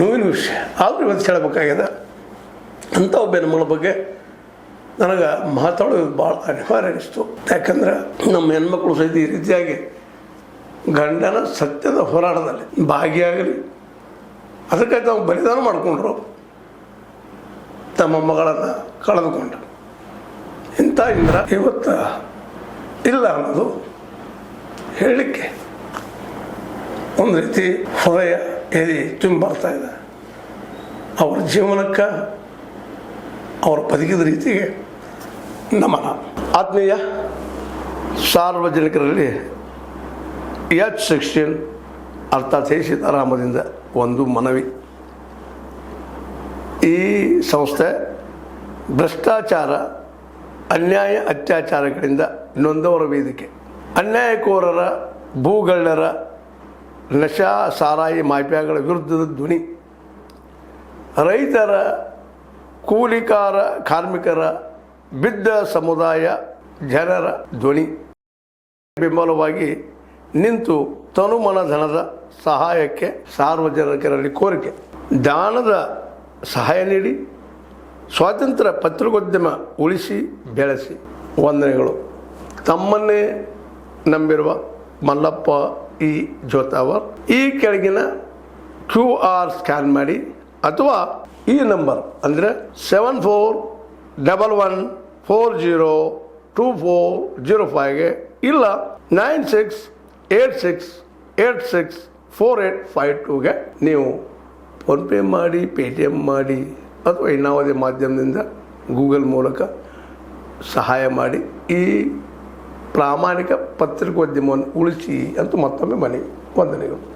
ನೋವಿನ ವಿಷಯ. ಆದರೂ ಇವತ್ತು ಹೇಳಬೇಕಾಗ್ಯದ. ಅಂಥ ಒಬ್ಬ ಹೆಣ್ಮಗಳ ಬಗ್ಗೆ ನನಗೆ ಮಾತಾಡೋದು ಭಾಳ ಅನಿವಾರ್ಯ ಅನಿಸ್ತು. ಯಾಕಂದ್ರೆ ನಮ್ಮ ಹೆಣ್ಮಕ್ಳು ಸಹಿತ ಈ ರೀತಿಯಾಗಿ ಗಂಡನ ಸತ್ಯದ ಹೋರಾಟದಲ್ಲಿ ಭಾಗಿಯಾಗಲಿ, ಅದಕ್ಕಾಗಿ ತಾವು ಬಲಿದಾನ ಮಾಡಿಕೊಂಡ್ರು, ತಮ್ಮ ಮಗಳನ್ನು ಕಳೆದುಕೊಂಡ್ರು. ಇಂಥ ಇಂದ್ರ ಇವತ್ತು ಇಲ್ಲ ಅನ್ನೋದು ಹೇಳಲಿಕ್ಕೆ ಒಂದು ರೀತಿ ಹೃದಯ ಎದೆ ತುಂಬಿ ಬರ್ತಾ ಇದೆ. ಅವ್ರ ಜೀವನಕ್ಕೆ ಅವರು ಬದುಕಿದ ರೀತಿಗೆ ನಮನ. ಆತ್ಮೀಯ ಸಾರ್ವಜನಿಕರಲ್ಲಿ H16 ಅರ್ಥಾತ್ ಸೀತಾರಾಮದಿಂದ ಒಂದು ಮನವಿ. ಈ ಸಂಸ್ಥೆ ಭ್ರಷ್ಟಾಚಾರ, ಅನ್ಯಾಯ, ಅತ್ಯಾಚಾರಗಳಿಂದ ನೊಂದವರ ವೇದಿಕೆ, ಅನ್ಯಾಯಕೋರರ, ಭೂಗಳ್ಳರ, ನಶಾ ಸಾರಾಯಿ ಮಾಫಿಯಾಗಳ ವಿರುದ್ಧದ ಧ್ವನಿ, ರೈತರ, ಕೂಲಿಕಾರ, ಕಾರ್ಮಿಕರ, ಬಿದ್ದ ಸಮುದಾಯ ಜನರ ಧ್ವನಿ ಬೆಂಬಲವಾಗಿ ನಿಂತು ತನುಮನ ಧನದ ಸಹಾಯಕ್ಕೆ ಸಾರ್ವಜನಿಕರಲ್ಲಿ ಕೋರಿಕೆ. ದಾನದ ಸಹಾಯ ನೀಡಿ ಸ್ವಾತಂತ್ರ್ಯ ಪತ್ರಿಕೋದ್ಯಮ ಉಳಿಸಿ ಬೆಳೆಸಿ. ವಂದನೆಗಳು. ತಮ್ಮನ್ನೇ ನಂಬಿರುವ ಮಲ್ಲಪ್ಪ ಇ ಜೋತಾವರ್. ಈ ಕೆಳಗಿನ QR ಸ್ಕ್ಯಾನ್ ಮಾಡಿ ಅಥವಾ ಈ ನಂಬರ್ ಅಂದರೆ 7411402405ಗೆ ಇಲ್ಲ 9686864852ಗೆ ನೀವು ಫೋನ್ಪೇ ಮಾಡಿ, ಪೇಟಿಎಮ್ ಮಾಡಿ ಅಥವಾ ಇನ್ನಾವುದೇ ಮಾಧ್ಯಮದಿಂದ ಗೂಗಲ್ ಮೂಲಕ ಸಹಾಯ ಮಾಡಿ ಈ ಪ್ರಾಮಾಣಿಕ ಪತ್ರಿಕೋದ್ಯಮವನ್ನು ಉಳಿಸಿ ಅಂತ ಮತ್ತೊಮ್ಮೆ ಮನವಿ. ವಂದನೆಗಳು.